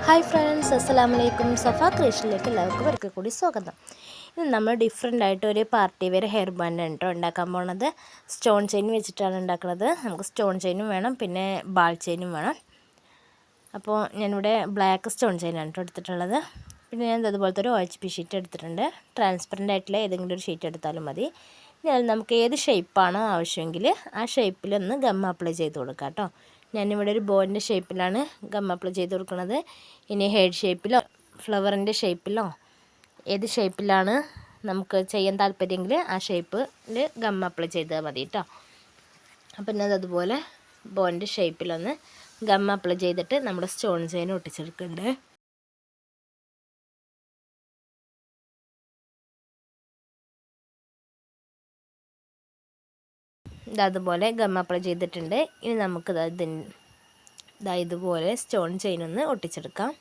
Hi friends, അസ്സലാമു അലൈക്കും. സഫ ക്രിയേഷനിലേക്ക് എല്ലാവർക്കും ഒരിക്കൽ കൂടി സ്വാഗതം. ഇത് നമ്മൾ ഡിഫറെൻ്റ് ആയിട്ട് ഒരു പാർട്ടി വെയർ ഹെയർ ബാൻഡ് ആണ് കേട്ടോ ഉണ്ടാക്കാൻ പോണത്. സ്റ്റോൺ ചെയിൻ വെച്ചിട്ടാണ് ഉണ്ടാക്കുന്നത്. നമുക്ക് സ്റ്റോൺ ചെയിനും വേണം, പിന്നെ ബാൾ ചെയിനും വേണം. അപ്പോൾ ഞാനിവിടെ ബ്ലാക്ക് സ്റ്റോൺ ചെയിനാണ് കേട്ടോ എടുത്തിട്ടുള്ളത്. പിന്നെ ഞാൻ അതുപോലത്തെ ഒരു OHP ഷീറ്റ് എടുത്തിട്ടുണ്ട്. ട്രാൻസ്പെറൻ്റ് ആയിട്ടുള്ള ഏതെങ്കിലും ഒരു ഷീറ്റ് എടുത്താലും മതി. ഞാൻ നമുക്ക് ഏത് ഷേപ്പാണോ ആവശ്യമെങ്കിൽ ആ ഷേപ്പിലൊന്ന് ഗം അപ്ലൈ ചെയ്ത് കൊടുക്കാം കേട്ടോ. ഞാനിവിടെ ഒരു ബോയിൻ്റെ ഷേപ്പിലാണ് ഗം അപ്ലൈ ചെയ്ത് കൊടുക്കുന്നത്. ഇനി ഹെഡ് ഷേപ്പിലോ ഫ്ലവറിൻ്റെ ഷേപ്പിലോ ഏത് ഷേപ്പിലാണ് നമുക്ക് ചെയ്യാൻ താല്പര്യമെങ്കിൽ ആ ഷേപ്പിൽ ഗം അപ്ലൈ ചെയ്താൽ മതി കേട്ടോ. അപ്പം ഞാൻ അതുപോലെ ബോയിൻ്റെ ഷേപ്പിലൊന്ന് ഗം അപ്ലൈ ചെയ്തിട്ട് നമ്മുടെ സ്റ്റോൺ ചെയിൻ ഒട്ടിച്ചെടുക്കുന്നുണ്ട്. ഇതതുപോലെ ഗം അപ്ലൈ ചെയ്തിട്ടുണ്ട്. ഇനി നമുക്ക് ഇതുപോലെ സ്റ്റോൺ ചെയിൻ ഒന്ന് ഒട്ടിച്ചെടുക്കാം.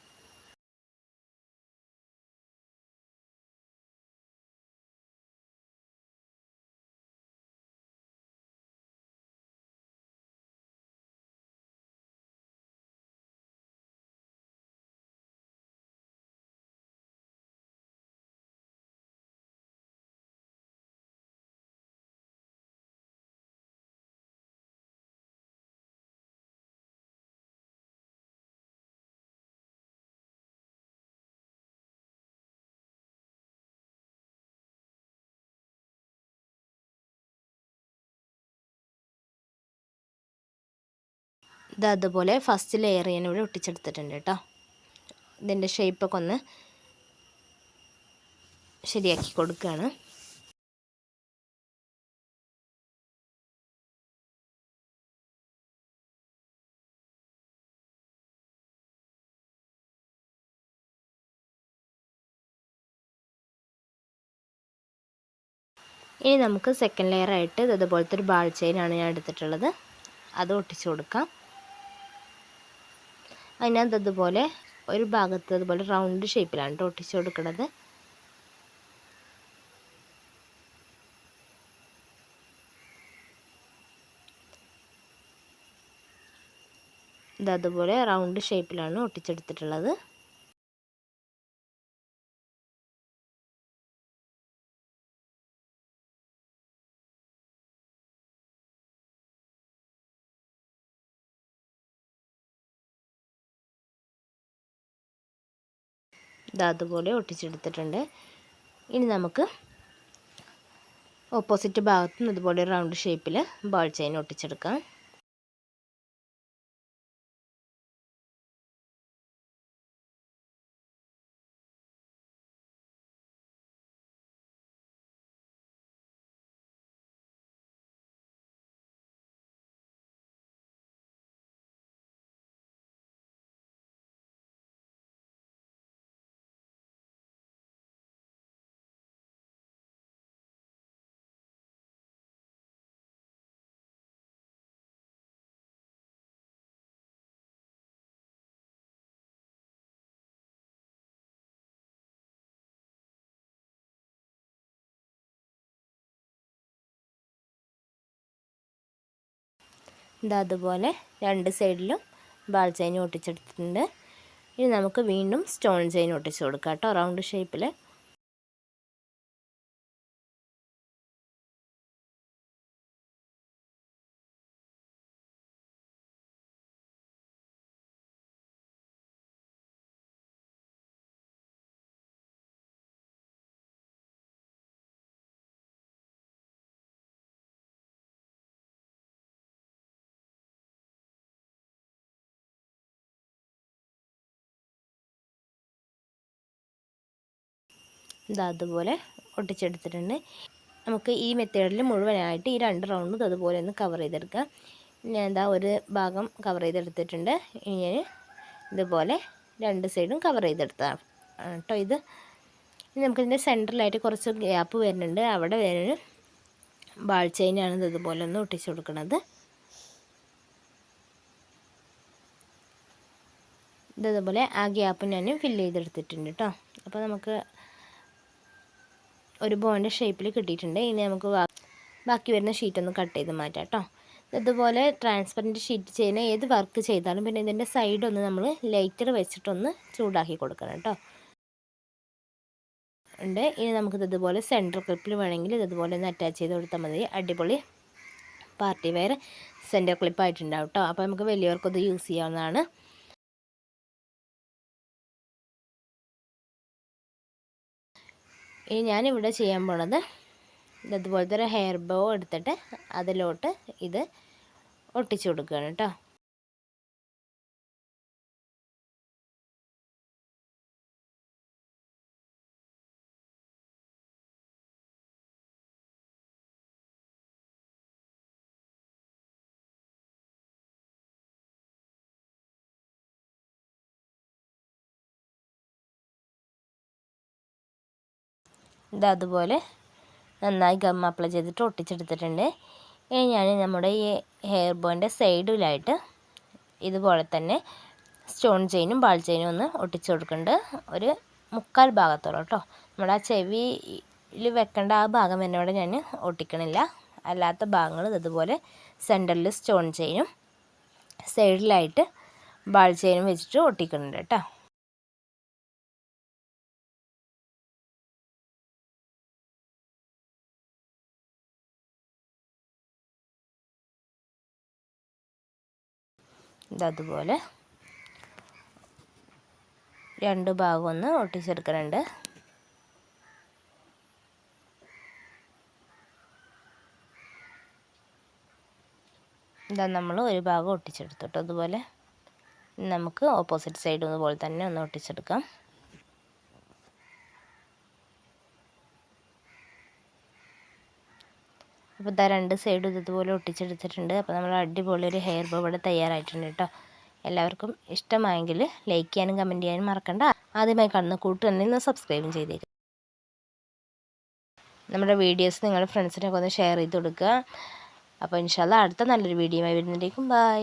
അതുപോലെ ഫസ്റ്റ് ലെയർ ഞാൻ ഇവിടെ ഒട്ടിച്ചെടുത്തിട്ടുണ്ട് കേട്ടോ. ഇതിൻ്റെ ഷേപ്പൊക്കെ ഒന്ന് ശരിയാക്കി കൊടുക്കുകയാണ്. ഇനി നമുക്ക് സെക്കൻഡ് ലെയർ ആയിട്ട് ഇതുപോലത്തെ ഒരു ബാൾ ചെയിനാണ് ഞാൻ എടുത്തിട്ടുള്ളത്. അത് ഒട്ടിച്ചു കൊടുക്കാം. അതിനകത്ത് അതുപോലെ ഒരു ഭാഗത്ത് അതുപോലെ റൗണ്ട് ഷേപ്പിലാണ് കേട്ടോ ഒട്ടിച്ചു കൊടുക്കുന്നത്. അതുപോലെ റൗണ്ട് ഷേപ്പിലാണ് ഒട്ടിച്ചെടുത്തിട്ടുള്ളത്. അതുപോലെ ഒട്ടിച്ചെടുത്തിട്ടുണ്ട്. ഇനി നമുക്ക് ഓപ്പോസിറ്റ് ഭാഗത്തും ഇതുപോലെ റൗണ്ട് ഷേപ്പിൽ ബാൾ ചെയിൻ ഒട്ടിച്ചെടുക്കാം. അതുപോലെ രണ്ട് സൈഡിലും ബാൾ ചെയിൻ ഒട്ടിച്ചെടുത്തിട്ടുണ്ട്. ഇനി നമുക്ക് വീണ്ടും സ്റ്റോൺ ചെയിൻ ഒട്ടിച്ച് കൊടുക്കാം കേട്ടോ, റൗണ്ട് ഷേപ്പിൽ. അതുപോലെ ഒട്ടിച്ചെടുത്തിട്ടുണ്ട്. നമുക്ക് ഈ മെത്തേഡിൽ മുഴുവനായിട്ട് ഈ രണ്ട് റൗണ്ടും അതുപോലെ ഒന്ന് കവർ ചെയ്തെടുക്കാം. ഞാൻ ഒരു ഭാഗം കവർ ചെയ്തെടുത്തിട്ടുണ്ട്. ഇനി ഞാൻ ഇതുപോലെ രണ്ട് സൈഡും കവർ ചെയ്തെടുത്തതാണ് കേട്ടോ ഇത്. ഇനി നമുക്കിതിൻ്റെ സെൻറ്ററിലായിട്ട് കുറച്ച് ഗ്യാപ്പ് വരുന്നുണ്ട്. അവിടെ വേറൊരു ബാൾ ചെയിനാണ് ഇതുപോലെ ഒന്ന് ഒട്ടിച്ച് കൊടുക്കുന്നത്. ഇതേപോലെ ആ ഗ്യാപ്പ് ഞാൻ ഫില്ല് ചെയ്തെടുത്തിട്ടുണ്ട് കേട്ടോ. അപ്പോൾ നമുക്ക് ഒരു ബോയിൻ്റെ ഷേപ്പിൽ കിട്ടിയിട്ടുണ്ട്. ഇനി നമുക്ക് ബാക്കി വരുന്ന ഷീറ്റൊന്ന് കട്ട് ചെയ്ത് മാറ്റാം കേട്ടോ. ഇതുപോലെ ട്രാൻസ്പെറൻറ്റ് ഷീറ്റ് ചെയ്യുന്ന ഏത് വർക്ക് ചെയ്താലും പിന്നെ ഇതിൻ്റെ സൈഡൊന്ന് നമ്മൾ ലൈറ്റർ വെച്ചിട്ടൊന്ന് ചൂടാക്കി കൊടുക്കണം കേട്ടോ. ഉണ്ട്. ഇനി നമുക്കിത് ഇതുപോലെ സെൻറ്റർ ക്ലിപ്പിൽ വേണമെങ്കിൽ ഇതുപോലെ ഒന്ന് അറ്റാച്ച് ചെയ്ത് കൊടുത്താൽ മതി. അടിപൊളി പാർട്ടി വെയർ സെൻറ്റർ ക്ലിപ്പായിട്ടുണ്ടാവും കേട്ടോ. അപ്പോൾ നമുക്ക് വലിയവർക്കത് യൂസ് ചെയ്യാവുന്നതാണ്. ഇനി ഞാനിവിടെ ചെയ്യാൻ പോണത് ഇതുപോലത്തെ ഒരു ഹെയർ ബോ എടുത്തിട്ട് അതിലോട്ട് ഇത് ഒട്ടിച്ചു കൊടുക്കുകയാണ് കേട്ടോ. അതുപോലെ നന്നായി ഗം അപ്ലൈ ചെയ്തിട്ട് ഒട്ടിച്ചെടുത്തിട്ടുണ്ട്. ഇനി ഞാൻ നമ്മുടെ ഈ ഹെയർ ബോൻ്റെ സൈഡിലായിട്ട് ഇതുപോലെ തന്നെ സ്റ്റോൺ ചെയിനും ബാൾ ചെയിനും ഒന്ന് ഒട്ടിച്ചു കൊടുക്കുന്നുണ്ട്. ഒരു 3/4 ഭാഗത്തോളം കേട്ടോ. നമ്മുടെ ആ ചെവിയിൽ വെക്കേണ്ട ആ ഭാഗം എന്നോട് ഞാൻ ഒട്ടിക്കണില്ല. അല്ലാത്ത ഭാഗങ്ങൾ ഇതുപോലെ സെൻറ്ററിൽ സ്റ്റോൺ ചെയിനും സൈഡിലായിട്ട് ബാൾ ചെയിനും വെച്ചിട്ട് ഒട്ടിക്കുന്നുണ്ട് കേട്ടോ. ഇതതുപോലെ 2 ഭാഗം ഒന്ന് ഒട്ടിച്ചെടുക്കുന്നുണ്ട്. ഇതാ നമ്മൾ ഒരു ഭാഗം ഒട്ടിച്ചെടുത്തിട്ട് അതുപോലെ നമുക്ക് ഓപ്പോസിറ്റ് സൈഡ് അതുപോലെ തന്നെ ഒന്ന് ഒട്ടിച്ചെടുക്കാം. അപ്പോൾ ഇതാ 2 സൈഡും ഇതുപോലെ ഒട്ടിച്ചെടുത്തിട്ടുണ്ട്. അപ്പോൾ നമ്മൾ അടിപൊളി ഒരു ഹെയർ ബോ ഇവിടെ തയ്യാറായിട്ടുണ്ട് കേട്ടോ. എല്ലാവർക്കും ഇഷ്ടമായെങ്കിൽ ലൈക്ക് ചെയ്യാനും കമൻറ്റ് ചെയ്യാനും മറക്കണ്ട. ആദ്യമായി കാണുന്ന കൂട്ടുകാരെ ഒന്ന് സബ്സ്ക്രൈബും ചെയ്തേക്കും. നമ്മുടെ വീഡിയോസ് നിങ്ങളുടെ ഫ്രണ്ട്സിനൊക്കെ ഒന്ന് ഷെയർ ചെയ്ത് കൊടുക്കുക. അപ്പോൾ ഇൻഷാ അല്ലാഹ് അടുത്ത നല്ലൊരു വീഡിയോയുമായി വരുന്നതിലേക്കും ബൈ.